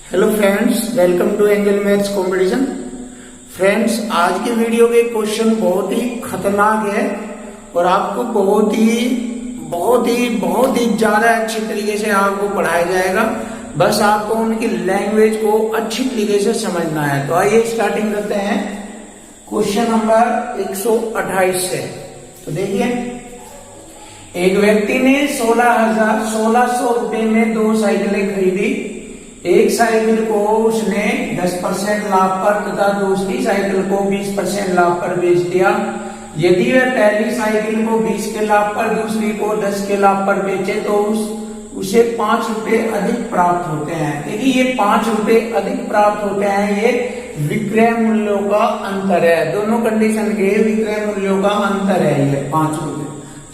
Hello friends, welcome to Angel maths competition. Friends, आज के video के क्वेश्चन बहुत ही खतरनाक है और आपको बहुत ही ज्यादा अच्छी तरीके से आपको पढ़ाया जाएगा। बस आपको उनकी लैंग्वेज को अच्छी तरीके से समझना है। तो आइए स्टार्टिंग करते हैं क्वेश्चन नंबर 128 से। तो देखिए, एक व्यक्ति ने 1600 रुपए में 2 साइकिलें खरीदी। एक साइकिल को उसने 10% लाभ पर तथा दूसरी साइकिल को 20% लाभ पर बेच दिया। यदि वह पहली साइकिल को 20 के लाभ पर, दूसरी को 10 के लाभ पर बेचे तो उसे 5 रुपए अधिक प्राप्त होते हैं। देखिए, ये 5 रुपए अधिक प्राप्त होते हैं, ये विक्रय मूल्यों का अंतर है। दोनों कंडीशन के विक्रय मूल्यों का अंतर है ये 5 रुपए।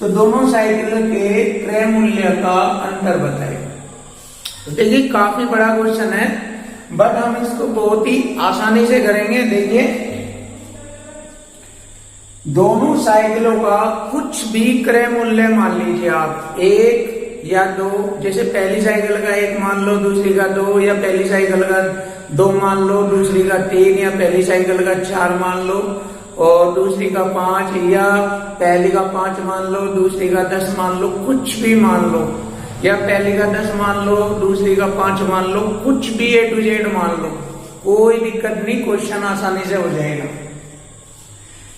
तो दोनों साइकिल के क्रय मूल्य का अंतर बताइए। तो देखिए, काफी बड़ा क्वेश्चन है, बट हम इसको बहुत ही आसानी से करेंगे। देखिए, दोनों साइकिलों का कुछ भी क्रय मूल्य मान लीजिए आप 1 या 2। जैसे पहली साइकिल का 1 मान लो, दूसरी का 2, या पहली साइकिल का 2 मान लो, दूसरी का 3, या पहली साइकिल का 4 मान लो और दूसरी का 5, या पहली का 5 मान लो, दूसरी का 10 मान लो। कुछ भी मान लो, या पहली का 10 मान लो, दूसरी का 5 मान लो, कुछ भी A to Z मान लो, कोई दिक्कत नहीं, क्वेश्चन आसानी से हो जाएगा।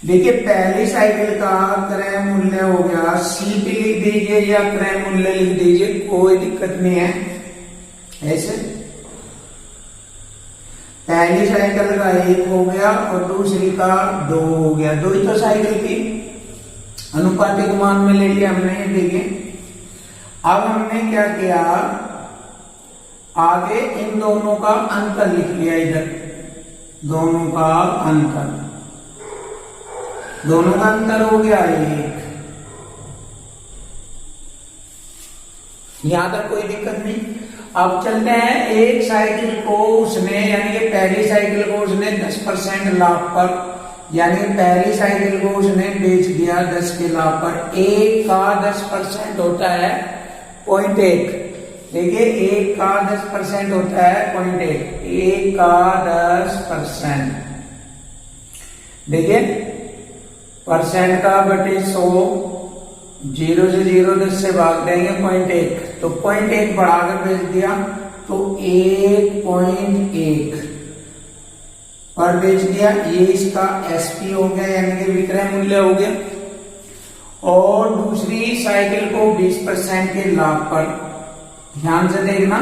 देखिए, पहली साइकिल का क्रय मूल्य हो गया, C पे लिख दीजिए या क्रय मूल्य लिख दीजिए, कोई दिक्कत नहीं है। ऐसे पहली साइकिल का 1 हो गया और दूसरी का 2 हो गया। 2 ही तो साइकिल की अनुपातिक मान में ले लिया हमने। देखिए, अब हमने क्या किया, आगे इन दोनों का अंतर लिख लिया। इधर दोनों का अंतर हो गया 1। यहां तक कोई दिक्कत नहीं। अब चलते हैं, एक साइकिल को उसने, यानी कि पहली साइकिल को उसने 10% लाभ पर, यानी पहली साइकिल को उसने बेच दिया 10 के लाभ पर। 1 का 10% होता है 0.1। देखिए, 1 का 10% होता है 0.1। 1 का 10%, देखिए परसेंट का बटे 100, 0 से 0 10 से भाग देंगे 0.1, तो 0.1 बढ़ाकर बेच दिया तो 1.1 पर बेच दिया। ये इसका SP हो गया, यानी कि विक्रय मूल्य हो गया। और दूसरी साइकिल को 20% के लाभ पर, ध्यान से देखना,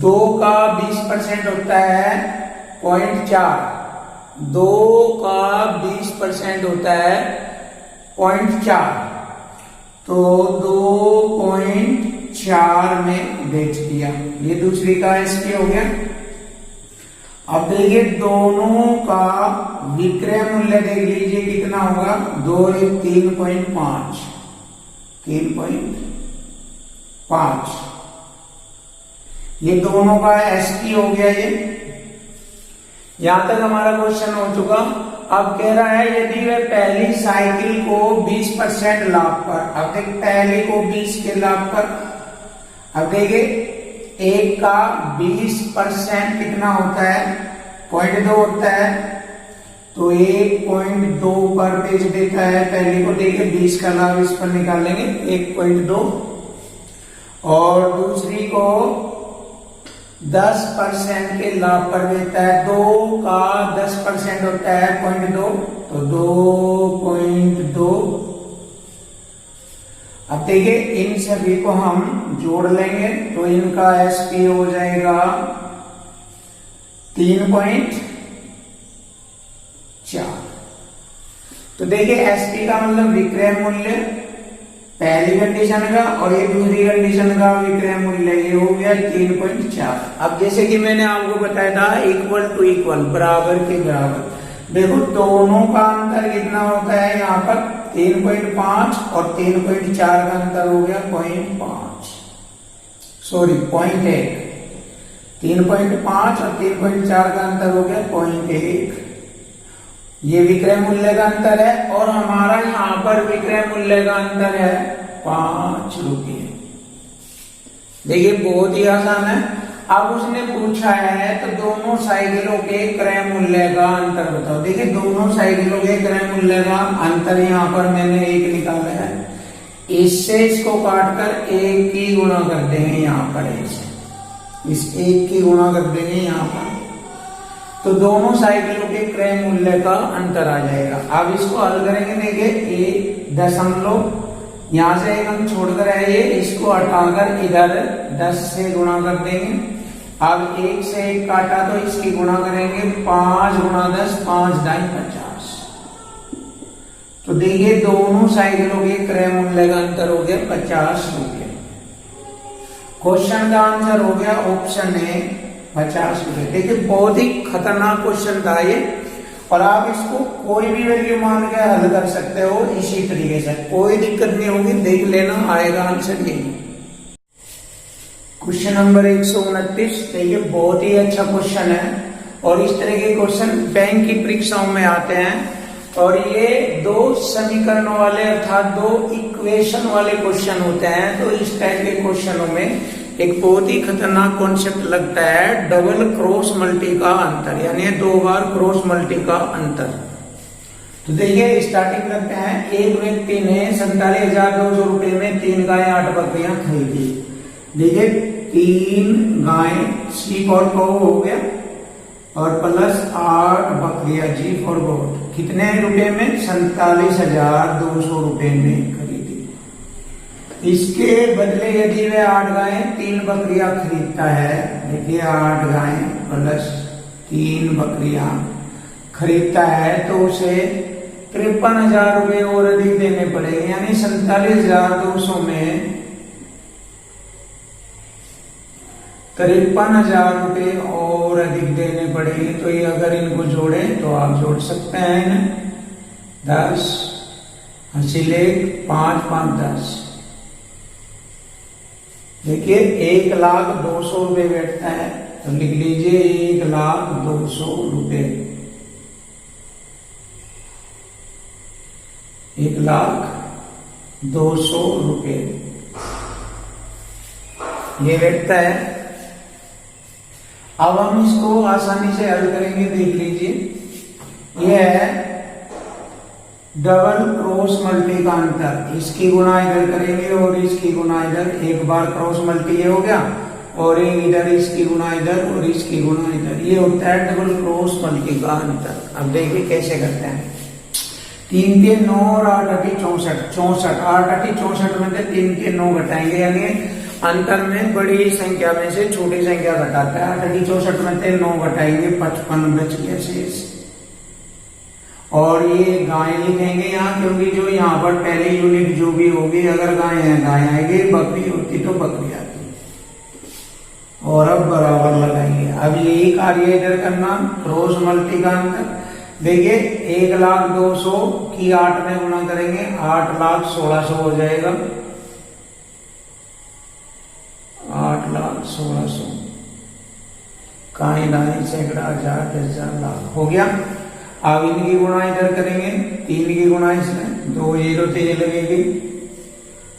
2 का 20% होता है 0.4, 2 का 20% होता है 0.4, तो 2.4 में बेच दिया। ये दूसरी का SP हो गया। अब देखिए, दोनों का विक्रय मूल्य देख लीजिए कितना होगा, 2 1 3.5, 3.5। ये दोनों का SP हो गया। ये यहां तक हमारा क्वेश्चन हो चुका। अब कह रहा है, यदि वह पहली साइकिल को 20% लाभ पर, अब देख पहले को 20 के लाभ पर, अब देखिए 1 का 20% कितना होता है 0.2 होता है, तो 1.2 पर बेच देता है पहले को। देखिए, 20 का लाभ इस पर निकालेंगे 1.2, और दूसरी को 10% के लाभ पर बेचता है। 2 का 10% होता है 0.2, तो 2.2। अब देखिए, इन सभी को हम जोड़ लेंगे तो इनका SP हो जाएगा 3.4। तो देखिए, SP का मतलब विक्रय मूल्य पहली कंडीशन का, और ये दूसरी कंडीशन का विक्रय मूल्य, ये हो गया 3.4। अब जैसे कि मैंने आपको बताया था, इक्वल टू इक्वल, बराबर के बराबर। देखो, दोनों का अंतर कितना होता है, यहाँ पर 3.5 और 3.4 का अंतर हो गया 0.5, सॉरी 0.1। 3.5 और 3.4 का अंतर हो गया 0.1। ये विक्रय मूल्य का अंतर है, और हमारा यहाँ पर विक्रय मूल्य का अंतर है 5 रुपये। देखिए बहुत ही आसान है। अब उसने पूछा है तो दोनों साइकिलों के क्रय मूल्य का अंतर बताओ। देखिए दोनों साइकिलों के क्रय मूल्य का अंतर यहाँ पर मैंने एक निकाला है, इससे इसको काटकर एक की गुणा कर देंगे यहाँ पर, इस एक की गुणा कर देंगे यहाँ पर, तो दोनों साइकिलों के क्रय मूल्य का अंतर आ जाएगा। अब इसको हल करेंगे, देखिए एक दशमलव यहाँ से एक हम छोड़कर आइए, इसको हटाकर इधर 10 से गुणा कर देंगे। अब एक से एक काटा तो इसकी गुणा करेंगे, 5 गुणा 10, 5 × 50। तो देखिए दोनों साइकिलों के क्रय मूल्य का अंतर हो गया 50 रुपये। क्वेश्चन का आंसर हो गया ऑप्शन ए 50 रुपये। देखिए बहुत ही खतरनाक क्वेश्चन था ये, और आप इसको कोई भी वैल्यू मान के हल कर सकते हो इसी तरीके से, कोई दिक्कत नहीं होगी, देख लेना आएगा आंसर यही। क्वेश्चन नंबर 129, देखिए बहुत ही अच्छा क्वेश्चन है, और इस तरह के क्वेश्चन बैंक की परीक्षाओं में आते हैं, और ये दो समीकरणों वाले अर्थात दो इक्वेशन वाले क्वेश्चन होते हैं। तो इस टाइप के क्वेश्चनों में एक बहुत ही खतरनाक कॉन्सेप्ट लगता है, डबल क्रॉस मल्टी का अंतर, यानी 2 बार क्रॉस मल्टी का अंतर। तो देखिए स्टार्टिंग करते हैं, एक व्यक्ति ने 47,200 रुपए में 3 गाय 8 बकरियां खरीदी। देखिए 3 गाय सी फॉर काऊ हो गया, और प्लस 8 बकरियां जी फॉर गोट, कितने रुपए में? 47,200 रुपए में खरीदी। इसके बदले यदि वह 8 गाय 3 बकरियां खरीदता है, देखिए 8 गाय प्लस 3 बकरियां खरीदता है, तो उसे 53,000 रुपए और अधिक देने पड़ेंगे, यानी 47,200 में 53,000 रुपए और अधिक देने पड़ेंगे। तो ये अगर इनको जोड़े तो आप जोड़ सकते हैं, 10 × 5 5 10। देखिए 1,02,000 रुपए बैठता है, तो लिख लीजिए 1,02,000 रुपए, 1,02,000 रुपए ये बैठता है। अब हम इसको आसानी से हल करेंगे, देख लीजिए यह है डबल क्रॉस मल्टी का अंतर, इसकी गुणा इधर करेंगे और इसकी गुणा इधर, एक बार क्रॉस मल्टी ये हो गया, और एक इधर इसकी गुणा इधर और इसकी गुणा इधर, ये होता है डबल क्रॉस मल्टी का अंतर। अब देखिए कैसे करते हैं, 3 के 9 और 8 × 64, 8 × 64 में से 3 के 9 घटाएंगे, यानी अंतर में बड़ी संख्या में से छोटी संख्या घटाता है। 8 × 64 में से 9 घटाएंगे, 55 बच गया शेष। और ये गाय लिखेंगे यहाँ, क्योंकि जो यहाँ पर पहली यूनिट जो भी होगी, अगर गाय है गाय आएगी, बकरी होती तो बकरी आती। और अब बराबर लगाएंगे। अब यही कार्य इधर करना, क्रॉस मल्टी का अंतर। देखिए 1,02,000 की 8 में गुणा करेंगे, 8,16,000 हो जाएगा, 8,16,000 काई दाई सैकड़ा हजार 10,000 लाख हो गया। अब इनकी गुणा इधर करेंगे, 3 की गुणा इसमें 2 0 तेज लगेगी,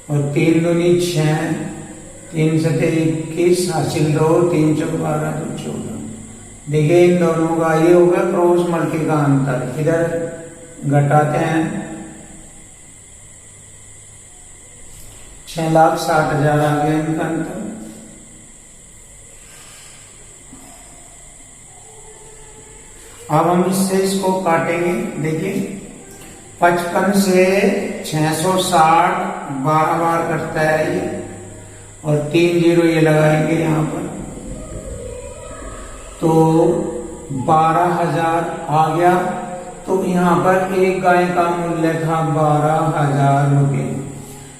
और 3 दूनी 6, 3 सते 21, हासिल 2, 3 चौक 12 2 14। देखिए इन दोनों का ये होगा क्रॉस मल्टी का अंतर, इधर घटाते हैं, 6,60,000 आ गया इनका अंतर। अब हम इससे इसको काटेंगे, देखिए 55 से 660 12 बार करता है ये, और 3 0 ये लगाएंगे यहाँ पर, तो 12,000 आ गया। तो यहाँ पर एक गाय का मूल्य था 12,000 रुपये।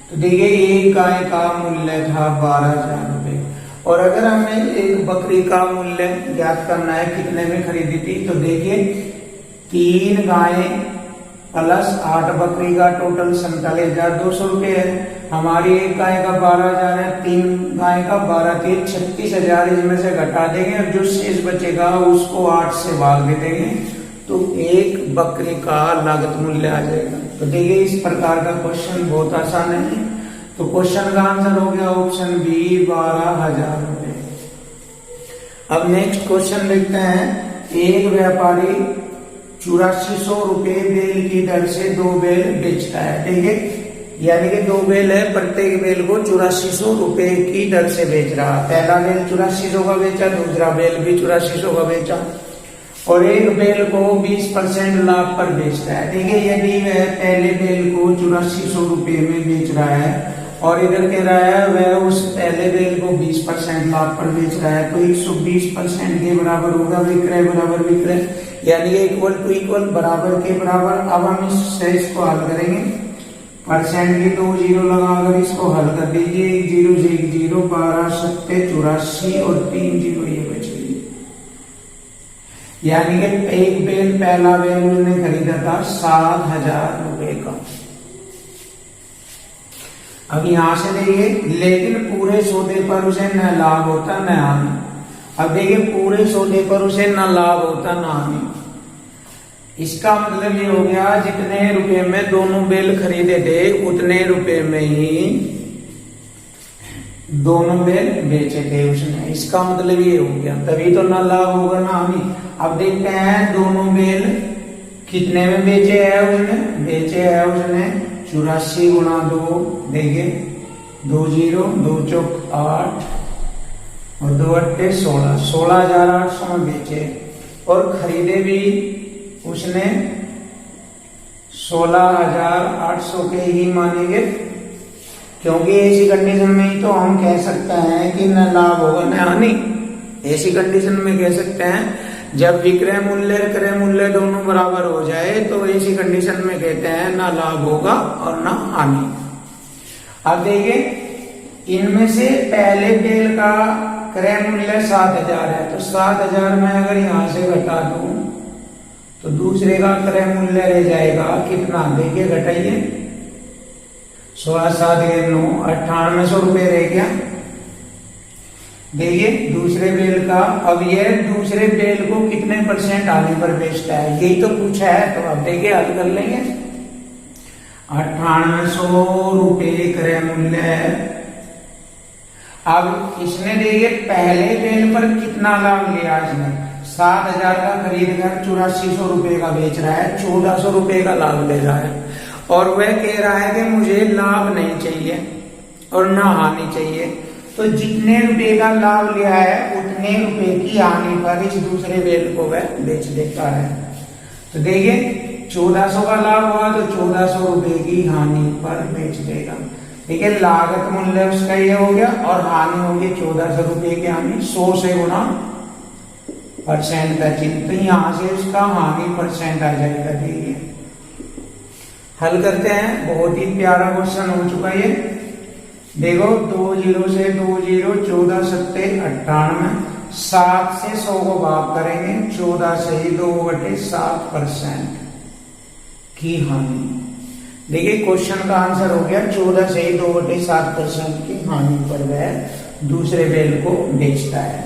तो देखिए एक गाय का मूल्य था 12,000 रुपये, और अगर हमें एक बकरी का मूल्य ज्ञात करना है कितने में खरीदी थी, तो देखिए 3 गाय प्लस 8 बकरी का टोटल 47,200 रुपये है। हमारी एक गाय का 12,000 है, 3 गाय का 12 3 36,000 इसमें से घटा देंगे, और जो शेष बचेगा उसको 8 से भाग दे देंगे, तो एक बकरी का लागत मूल्य आ जाएगा। तो देखिए इस प्रकार का क्वेश्चन बहुत आसान है। तो क्वेश्चन का आंसर हो गया ऑप्शन बी 12,000 रुपये। अब नेक्स्ट क्वेश्चन देखते हैं। एक व्यापारी 8400 रुपए बेल की दर से 2 बेल बेचता है, ठीक है। यानी कि 2 बेल है, प्रत्येक बेल को 8400 रुपए की दर से बेच रहा। पहला बेल 8400 का बेचा, दूसरा बेल भी 8400 का बेचा, और एक बेल को 20% लाभ पर बेचता है, ठीक है। यदि वह पहले बेल को 8400 रुपए में बेच रहा है और इधर कह रहा है वह उस पहले बेल को 20% लाभ पर बेच रहा है, तो 120% के बराबर होगा विक्रय बराबर विक्रय, यानी इक्वल टू इक्वल, बराबर के बराबर। अब हम इसको हल करेंगे, परसेंट की 2 जीरो लगाकर इसको हल कर दीजिए। 1 जीरो से 1 जीरो, 12 सत्ते 84 और 3 जीरो ये बच गई। यानी कि एक बेल, पहला बेल उन्होंने खरीदा था 7000 रुपए का। अब यहां से देखिए, लेकिन पूरे सौदे पर उसे न लाभ होता न हानि। अब देखिए, पूरे सौदे पर उसे न लाभ होता न हानि। इसका मतलब ये हो गया, जितने रुपए में दोनों बेल खरीदे थे उतने रुपए में ही दोनों बेल बेचे थे उसने। इसका मतलब ये हो गया, तभी तो ना लाभ होगा ना हानि। अब देखते हैं दोनों बेल कितने में बेचे है उसने। बेचे है उसने 84 गुणा 2, देखिए 2 जीरो, 2 चौक 8 और 2 अट्ठे 16, 16,800 में बेचे। और खरीदे भी उसने 16,800 के ही मानेंगे, क्योंकि ऐसी कंडीशन में ही तो हम कह सकते हैं कि न लाभ होगा न हानि। ऐसी कंडीशन में कह सकते हैं जब विक्रय मूल्य क्रय मूल्य दोनों बराबर हो जाए, तो ऐसी कंडीशन में कहते हैं ना लाभ होगा और ना हानि। अब देखिए, इनमें से पहले बेल का क्रय मूल्य 7000 है, तो 7000 में अगर यहां से घटा दूं तो दूसरे का क्रय मूल्य रह जाएगा कितना, देखिए घटाइए, 16 7 9 9800 रुपए रह गया। देखिए दूसरे बेल का, अब ये दूसरे बेल को कितने परसेंट आने पर बेचता है, यही तो पूछा है। तो अब देखिए हल कर लेंगे। 9800 रुपए क्रय मूल्य है। अब इसने देखिए पहले बेल पर कितना लाभ लिया, इसने 7000 का खरीद कर 8400 रुपए का बेच रहा है, 1400 रुपए का लाभ ले रहा है। और वह कह रहा है कि मुझे लाभ नहीं चाहिए और ना हानि चाहिए। तो जितने रुपए का लाभ लिया है उतने रुपए की हानि पर इस दूसरे बेल को वह बेच देता है। तो देखिए 1400 का लाभ हुआ तो 1400 रुपए की हानि पर बेच देगा। देखिए लागत मूल्य उसका ये हो गया और हानि होगी 1400 रुपए की हानि। 100 से गुणा परसेंट का चिन्ह, तो यहां से उसका हानि परसेंट आ जाएगा। देखिए हल करते हैं, बहुत ही प्यारा क्वेश्चन हो चुका ये। देखो 2 जीरो से 2 जीरो, 14 सत्ते 98, 7 से 100 को भाग करेंगे, 14 से ही 2/7% की हानि। देखिए क्वेश्चन का आंसर हो गया 14 से ही 2/7% की हानि पर वह दूसरे बेल को बेचता है।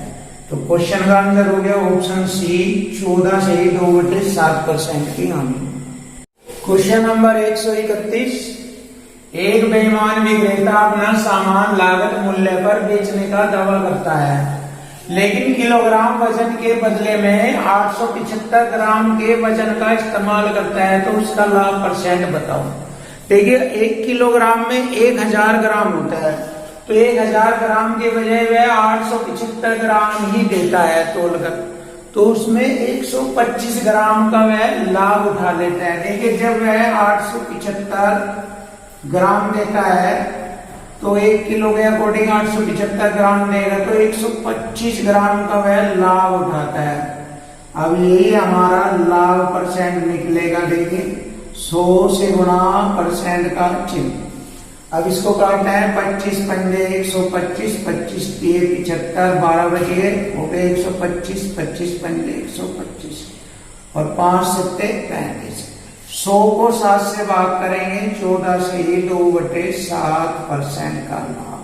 तो क्वेश्चन का आंसर हो गया ऑप्शन सी, 14 से ही 2/7% की हानि। Question number 131। एक बेईमान विक्रेता अपना सामान लागत मूल्य पर बेचने का दावा करता है, लेकिन किलोग्राम वजन के बदले में 875 ग्राम के वजन का इस्तेमाल करता है, तो उसका लाभ परसेंट बताओ। देखिए 1 किलोग्राम में 1000 ग्राम होता है, तो 1000 ग्राम के बजाय वह 875 ग्राम ही देता है तोलकर, तो उसमें 125 ग्राम का वह लाभ उठा लेता है। देखिए जब वह 875 ग्राम देता है तो 1 किलो के अकॉर्डिंग 875 ग्राम देगा, तो 125 ग्राम का वह लाभ उठाता है। अब यही हमारा लाभ परसेंट निकलेगा। देखिए 100 से गुणा परसेंट का चिन्ह। अब इसको काटना है, 25 पंजे 125, 25 3 75, 12 बचे हो गए 125, 25 पंजे 125 और 5 सत्ते 35। 100 को 7 से भाग करेंगे, 14 से ही 2/7% का लाभ।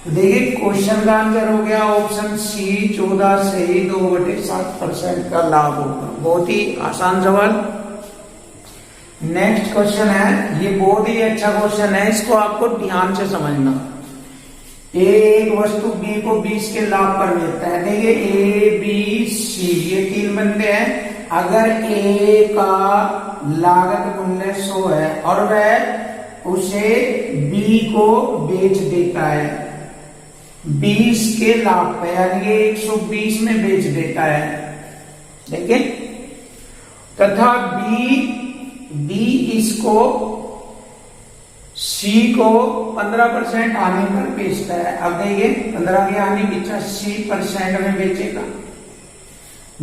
तो देखिए क्वेश्चन का आंसर हो गया ऑप्शन सी, 14 से ही 2/7% का लाभ होगा। बहुत ही आसान सवाल। नेक्स्ट क्वेश्चन है, ये बहुत ही अच्छा क्वेश्चन है, इसको आपको ध्यान से समझना। ए एक वस्तु बी को 20 के लाभ पर बेचता है। देखिए ए बी सी ये 3 बंदे हैं। अगर ए का लागत मूल्य 100 है और वह उसे बी को बेच देता है 20 के लाभ पे, यानी कि 120 में बेच देता है। देखिए तथा बी इसको सी को 15% हानि पर बेचता है। अब देखिए 15 की हानि 85% में बेचेगा।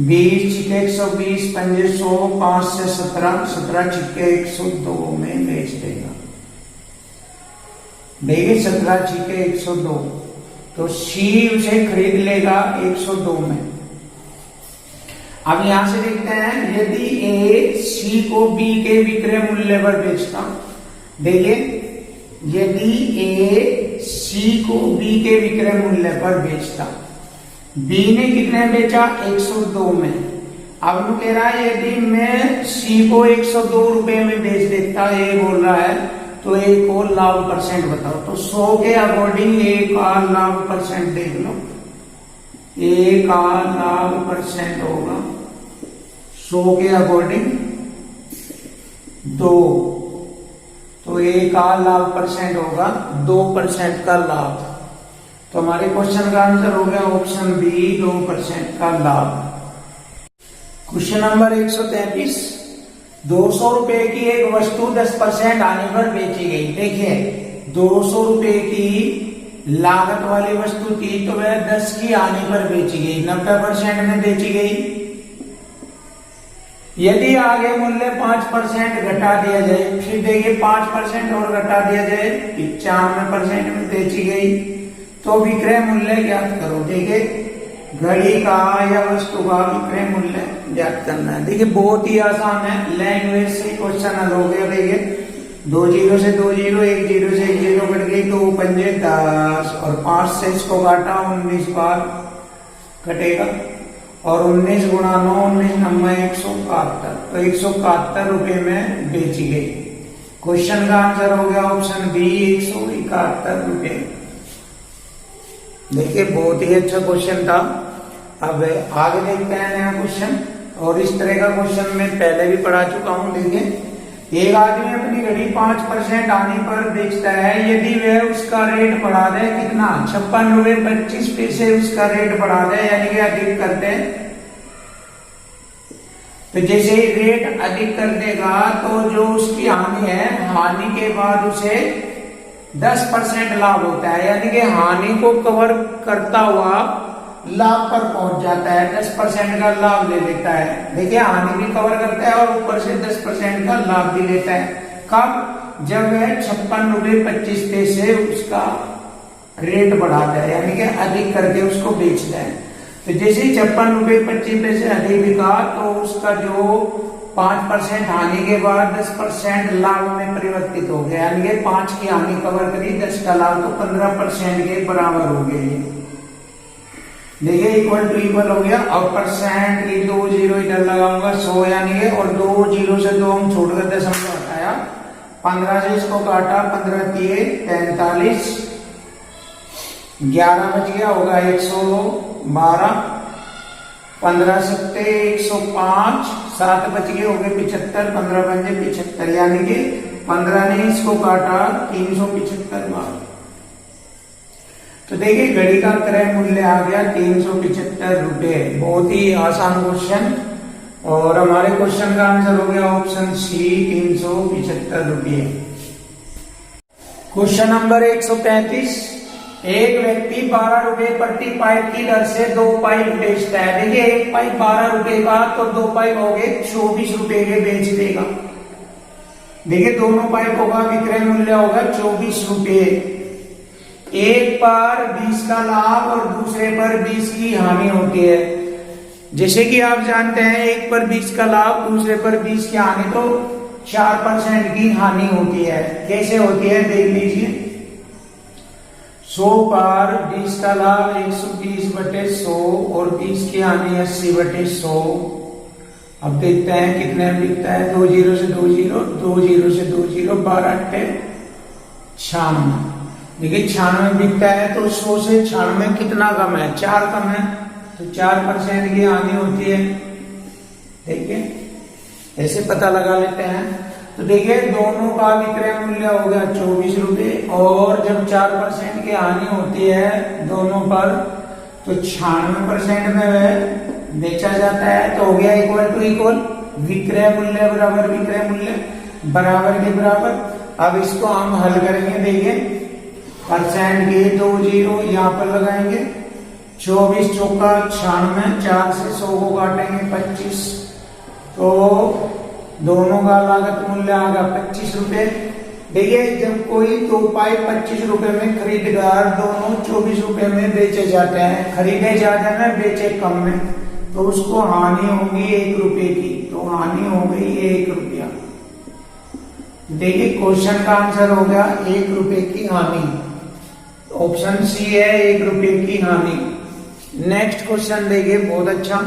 20 छिके 120 पंजे 100 5 से 17 छिके 102 में बेच देगा। देखिए 17 छिके 102, तो सी उसे खरीद लेगा 102 में। अब यहां से देखते हैं यदि ए सी को बी के विक्रय मूल्य पर बेचता, देखिए यदि ए सी को बी के विक्रय मूल्य पर बेचता, बी ने कितने बेचा 102 में। अब वो कह रहा है यदि मैं सी को 102 रुपए में बेच देता, ए बोल रहा है, तो ए को लाभ परसेंट बताओ। तो 100 के अकॉर्डिंग ए का लाभ परसेंट देख लो। ए का लाभ परसेंट होगा 100 के अकॉर्डिंग 2, तो ए का लाभ परसेंट होगा 2% का लाभ। तो हमारे क्वेश्चन का आंसर हो गया ऑप्शन बी 2% का लाभ। क्वेश्चन नंबर 133, 200 रुपए की एक वस्तु 10% आने पर बेची गई। देखिए 200 रुपए की लागत वाली वस्तु थी, तो वह 10 की आने पर बेची गई, 90% में बेची गई। यदि आगे मूल्य 5% घटा दिया जाए, फिर देखिए 5% और घटा दिया जाए 95% में बेची गई, तो विक्रय मूल्य ज्ञात करो। देखिए घड़ी का या वस्तु का विक्रय मूल्य ज्ञात करना है। देखिए बहुत ही आसान है, लैंग्वेज से क्वेश्चन हल हो गया। देखिए 2 0 से 2 0, 1 0 से 1 0 कट गई, 2 पंजे 10 और 5 से इसको काटा 19 बार कटेगा, और 19 गुणा 9 19 नंबर 171, तो 171 रुपए में बेची गई। क्वेश्चन का आंसर हो गया ऑप्शन बी 171 रुपए। देखिए बहुत ही अच्छा क्वेश्चन था। अब आगे देखते हैं नया क्वेश्चन, और इस तरह का क्वेश्चन मैं पहले भी पढ़ा चुका हूं। देखिए एक आदमी अपनी घड़ी 5% आने पर बेचता है, यदि वह उसका रेट बढ़ा दे कितना 56 रुपए 25 पैसे उसका रेट बढ़ा दे, यानी कि अधिक कर दे। तो जैसे ही रेट अधिक कर देगा तो जो उसकी हानि है, हानि के बाद उसे 10% लाभ होता है, यानी कि हानि को कवर करता हुआ लाभ पर पहुंच जाता है, 10% का लाभ ले लेता है। देखिए हानि भी कवर करता है और ऊपर से 10% का लाभ भी लेता है। कब? जब वह 56 रुपए 25 पैसे उसका रेट बढ़ाता है, यानी कि अधिक करके उसको बेचता है। तो जैसे ही 56 रुपए 25 पैसे अधिक बिका, तो उसका जो 5% हानि के बाद 10% लाभ में परिवर्तित हो गया, यानी कि 5 की हानि कवर करी 10 का लाभ, तो 15% के बराबर हो गए। देखिए इक्वल टू इक्वल हो गया, और परसेंट की 2 0 इधर लगाऊंगा 100, यानी कि, और 2 0 से 2 हम छोड़कर दशमलव हटाया, 15 से इसको काटा, 15 तिये 45, 11 बच गया होगा 112, 15 सत्ते 105, 7 बच गए हो गए 75, 15 पंजे 75, यानी कि 15 ने इसको काटा 375 बार। तो देखिए घड़ी का क्रय मूल्य आ गया 375 रुपए। बहुत ही आसान क्वेश्चन, और हमारे क्वेश्चन का आंसर हो गया ऑप्शन सी 375 रुपये। क्वेश्चन नंबर 135, एक व्यक्ति 12 रुपए प्रति पाइप की दर से 2 पाइप बेचता है। देखिए एक पाइप 12 रुपए का, तो 2 पाइप हो गए 24 रुपए के बेच देगा। देखिए दोनों पाइपों का विक्रय मूल्य होगा 24 रुपए। एक पर 20 का लाभ और दूसरे पर 20 की हानि होती है। जैसे कि आप जानते हैं एक पर 20 का लाभ दूसरे पर 20 की हानि, तो 4% की हानि होती है। कैसे होती है देख लीजिए। 100 पर 20 का लाभ 120/100 और 20 की हानि 80/100। अब देखते हैं कितने में बिकता है। 2 0 से 2 0, 2 0 से 2 0, 12 8 96। देखिए 96 बिकता है तो 100 से 96 कितना कम है, 4 कम है, तो 4% की हानि होती है। देखिए ऐसे पता लगा लेते हैं। तो देखिए दोनों का विक्रय मूल्य हो गया 24 रुपए, और जब 4% की हानि होती है दोनों पर तो 96% में वह बेचा जाता है, तो हो गया इक्वल टू इक्वल, विक्रय मूल्य बराबर विक्रय मूल्य, बराबर के बराबर। अब इसको हम हल करेंगे। देखिए परसेंट के 2 जीरो यहाँ पर लगाएंगे, 24 चौका 96, 4 से 100 को काटेंगे 25, तो दोनों का लागत मूल्य आ गया 25 रुपए। देखिए जब कोई 2 पाइप 25 रुपए में खरीददार दोनों 24 रुपए में बेचे जाते हैं, खरीदे ज्यादा में बेचे कम में, तो उसको हानि होगी 1 रुपए की, तो हानि हो गई 1 रुपया। देखिए क्वेश्चन का आंसर हो गया 1 रुपए की हानि, ऑप्शन सी है 1 रुपए की हानि। नेक्स्ट क्वेश्चन देखिए बहुत अच्छा।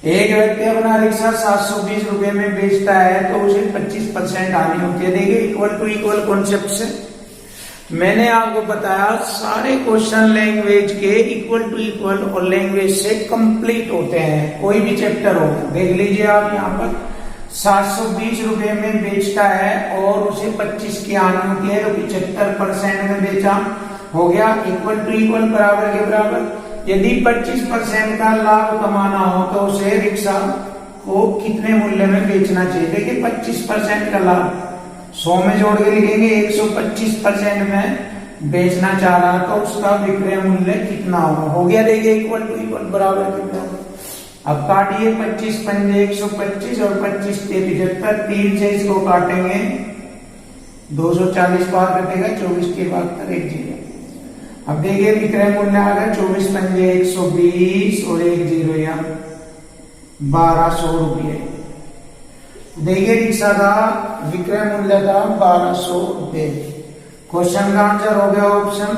एक व्यक्ति अपना रिक्शा 720 रुपए में बेचता है तो उसे 25% हानि होती है। देखिए इक्वल टू इक्वल कॉन्सेप्ट से मैंने आपको बताया सारे क्वेश्चन लैंग्वेज के इक्वल टू इक्वल और लैंग्वेज से कंप्लीट होते हैं, कोई भी चैप्टर हो। देख लीजिए आप यहाँ पर 720 रुपए में बेचता है और उसे 25 की हानि होती है, तो 75% में बेचा, हो गया इक्वल टू इक्वल, बराबर के बराबर। यदि 25% का लाभ कमाना हो तो उसे रिक्शा को कितने मूल्य में बेचना चाहिए। देखिए 25% का लाभ 100 में जोड़ के लिखेंगे, 125% में बेचना चाह रहा तो उसका विक्रय मूल्य कितना होगा, हो गया। देखिए इक्वल टू इक्वल, बराबर के बराबर। अब काटिए 25 पंजे 125 और 25 के 75, 3 से इसको काटेंगे 240 बार कटेगा, 24 के बाद 1 जीरो। अब देखिए विक्रय मूल्य आ गया 24 पंजे 120 और 1 जीरो या 1200 रुपये। देखिए रिक्शा का विक्रय मूल्य था 1200 रुपये। क्वेश्चन का आंसर हो गया ऑप्शन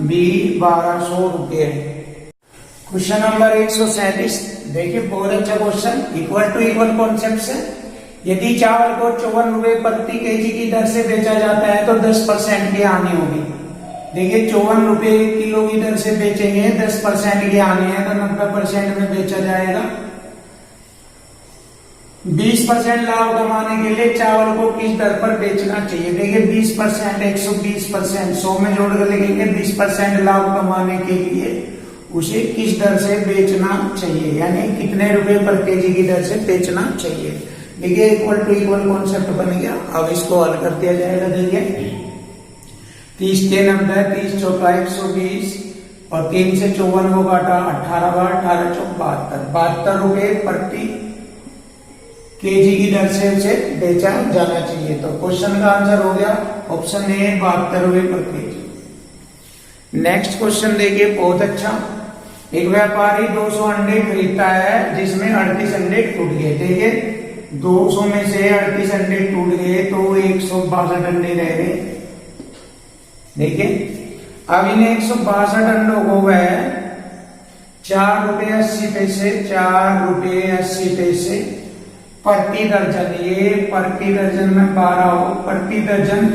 बी 1200 रुपये। Question number 137। देखिए बहुत अच्छा question, equal to equal concept से। यदि चावल को 54 रुपए प्रति केजी की दर से बेचा जाता है तो 10% की हानि होगी। देखिए 54 रुपए किलो की दर से बेचेंगे, 10% की हानि है तो 90% में बेचा जाएगा। 20% लाभ कमाने के लिए चावल को किस दर पर बेचना चाहिए। देखिए 20% 120%, 100 में जोड़ कर लिखेंगे 20% लाभ कमाने के लिए उसे किस दर से बेचना चाहिए, यानी कितने रुपए पर केजी की दर से बेचना चाहिए। देखिए इक्वल टू इक्वल कॉन्सेप्ट बन गया। अब इसको हल कर दिया जाएगा। देखिए 30 के 90, 30 चौका 120 और 3 से 54 को काटा 18 बार 18 चौक 72 रुपए प्रति केजी की दर से उसे बेचा जाना चाहिए। तो क्वेश्चन का आंसर हो गया ऑप्शन ए 72 रुपए पर केजी। नेक्स्ट क्वेश्चन देखिए बहुत अच्छा। एक व्यापारी 200 अंडे खरीदता है जिसमें 38 अंडे टूट गए। देखिए 200 में से 38 अंडे टूट गए तो 162 अंडे रह गए। देखिए अब इन्हें 162 अंडों को वह 4 रुपये 80 पैसे 4 रुपये 80 पैसे प्रति दर्जन, ये प्रति दर्जन में 12 हो, प्रति दर्जन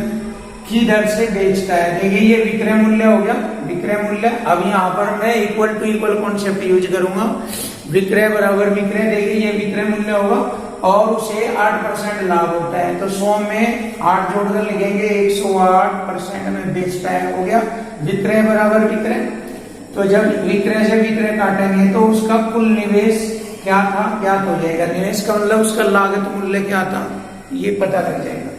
की दर से बेचता है। देखिए ये विक्रय मूल्य हो गया, विक्रय मूल्य। अब यहाँ पर मैं equal to equal concept use करूंगा, विक्रय बराबर विक्रय। देखिए ये विक्रय मूल्य होगा और उसे 8% लाभ होता है, तो 100 में 8 जोड़कर लिखेंगे 108% में बेचता है, हो गया विक्रय बराबर विक्रय। तो जब विक्रय से विक्रय काटेंगे तो उसका कुल निवेश क्या था, क्या हो जाएगा। निवेश का मतलब उसका लागत मूल्य क्या था ये पता लग जाएगा।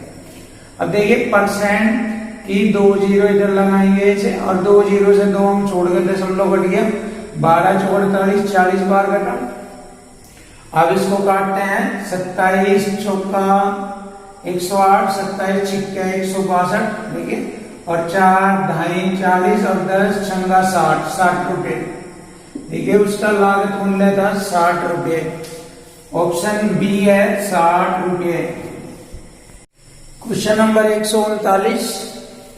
अब देखिए परसेंट की 2 जीरो इधर लगाएंगे इसे, और 2 जीरो से 2 हम छोड़ गए, दशमलव कट गया, 12 चौक 48 40 बार कटा। अब इसको काटते हैं 27 चौका 108 27 छिक्का 162। देखिए और 4 ढाई 40 और 10 छंगा 60 रुपए। देखिए उसका लागत मूल्य था 60 रुपए, ऑप्शन बी है 60 रुपए। Question number 139।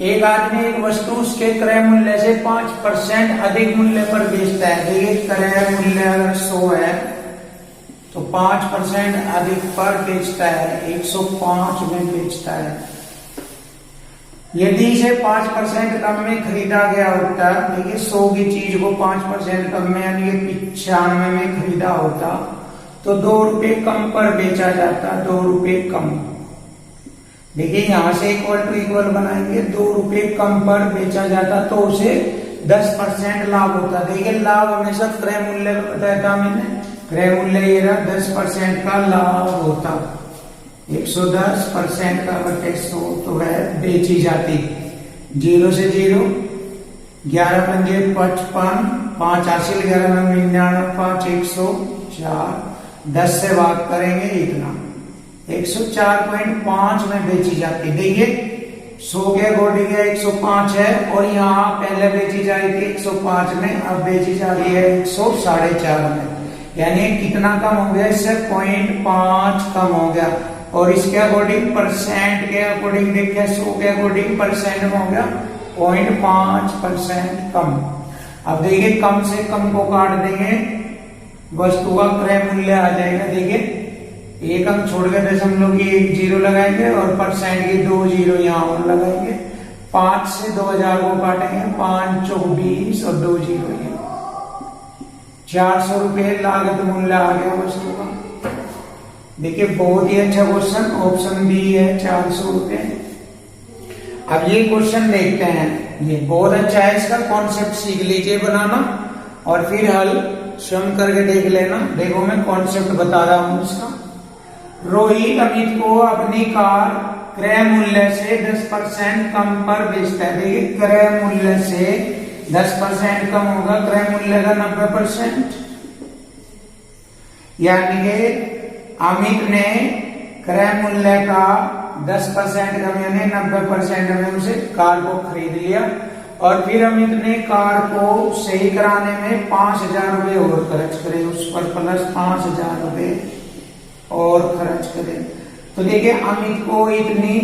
एक आदमी एक वस्तु उसके क्रय मूल्य से 5% अधिक मूल्य पर बेचता है। देखिए क्रय मूल्य अगर 100 है तो 5% अधिक पर बेचता है, 105 में बेचता है। यदि इसे 5% कम में खरीदा गया होता, देखिए 100 की चीज को 5% कम में यानी 95 में खरीदा होता तो 2 रुपए कम पर बेचा जाता, 2 रुपए कम। देखिए यहां से इक्वल टू इक्वल बनाएंगे, 2 रुपए कम पर बेचा जाता तो उसे 10% लाभ होता। देखिए लाभ हमेशा क्रय मूल्य का बताया था मैंने, क्रय मूल्य ये रहा 10% का लाभ होता। 110% का बटे 100 तो वह बेची जाती। 0 से 0, 11 पंजे 55, 5 हासिल, 11 में 99, 5 104, 10 से भाग करेंगे इतना 104.5 में बेची जाती। देखिए 100 के अकॉर्डिंग 105 है और यहाँ पहले बेची जा रही थी 105 में, अब बेची जा रही है 104.5 में, यानी कितना कम हो गया, इससे 0.5 कम हो गया। और इसके अकॉर्डिंग परसेंट के अकॉर्डिंग देखिए 100 के अकॉर्डिंग परसेंट में हो गया 0.5% कम। अब देखिए कम से कम को काट देंगे, वस्तु का क्रय मूल्य आ जाएगा। देखिए एक अंक छोड़ के दशमलव की 1 0 लगाएंगे और परसेंट की 2 0 यहाँ और लगाएंगे। 5 से 2000 को काटेंगे, 5 चौक 20 और 2 0 ये 400 रुपये लागत मूल्य आ गया वस्तु का। देखिए बहुत ही अच्छा क्वेश्चन, ऑप्शन बी है 400 रुपये। अब ये क्वेश्चन देखते हैं, ये बहुत अच्छा है, इसका कॉन्सेप्ट सीख लीजिए बनाना और फिर हल स्वयं करके देख लेना। देखो मैं कॉन्सेप्ट बता रहा हूं इसका। रोहित अमित को अपनी कार क्रय मूल्य से 10% कम पर बेचता है। देखिए क्रय मूल्य से 10% कम होगा, क्रय मूल्य का 90%, यानी कि अमित ने क्रय मूल्य का 10% कम यानी 90% में उसे कार को खरीद लिया और फिर अमित ने कार को सही कराने में 5000 रुपये और खर्च करे, उस पर प्लस 5000 रुपये और खर्च करे। तो देखिए अमित को इतनी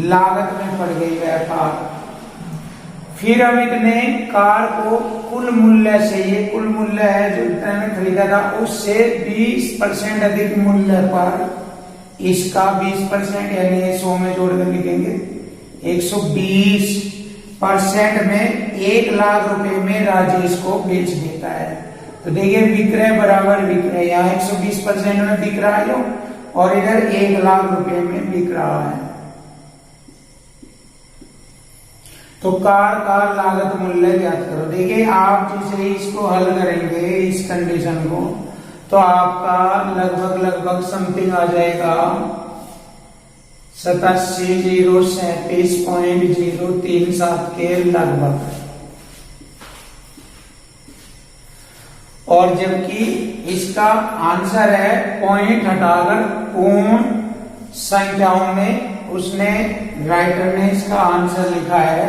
लागत में पड़ गई वह कार। फिर अमित ने कार को कुल मूल्य से, ये कुल मूल्य है जो इतने खरीदा था, उससे 20% अधिक मूल्य पर इसका 20% यानी 100 में जोड़कर लिखेंगे 120% में 1 लाख रुपए में राजेश को बेच देता है। तो देखिए विक्रय बराबर विक्रय, यहाँ 120% में बिक रहा है और इधर 1 लाख रुपए में बिक रहा है। तो कार का लागत मूल्य ज्ञात करो। देखिए आप जैसे इसको हल करेंगे इस कंडीशन को तो आपका लगभग समथिंग आ जाएगा 87,037.037 के लगभग। और जबकि इसका आंसर है पॉइंट हटाकर पूर्ण संख्याओं में उसने राइटर ने इसका आंसर लिखा है,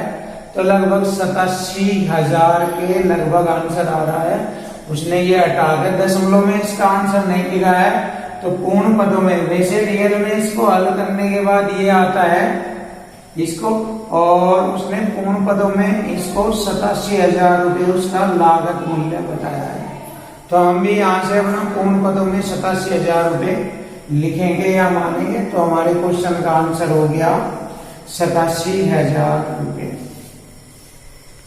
तो लगभग 87,000 के लगभग आंसर आ रहा है। उसने ये हटाकर दशमलव में इसका आंसर नहीं लिखा है तो पूर्ण पदों में, वैसे रियल में इसको हल करने के बाद ये आता है इसको, और उसने पूर्ण पदों में इसको 87,000 रुपये उसका लागत मूल्य बताया है। तो हम भी यहाँ से अपना पूर्ण पदों में 87,000 रुपये लिखेंगे या मानेंगे तो हमारे क्वेश्चन का आंसर हो गया 87,000 रुपये।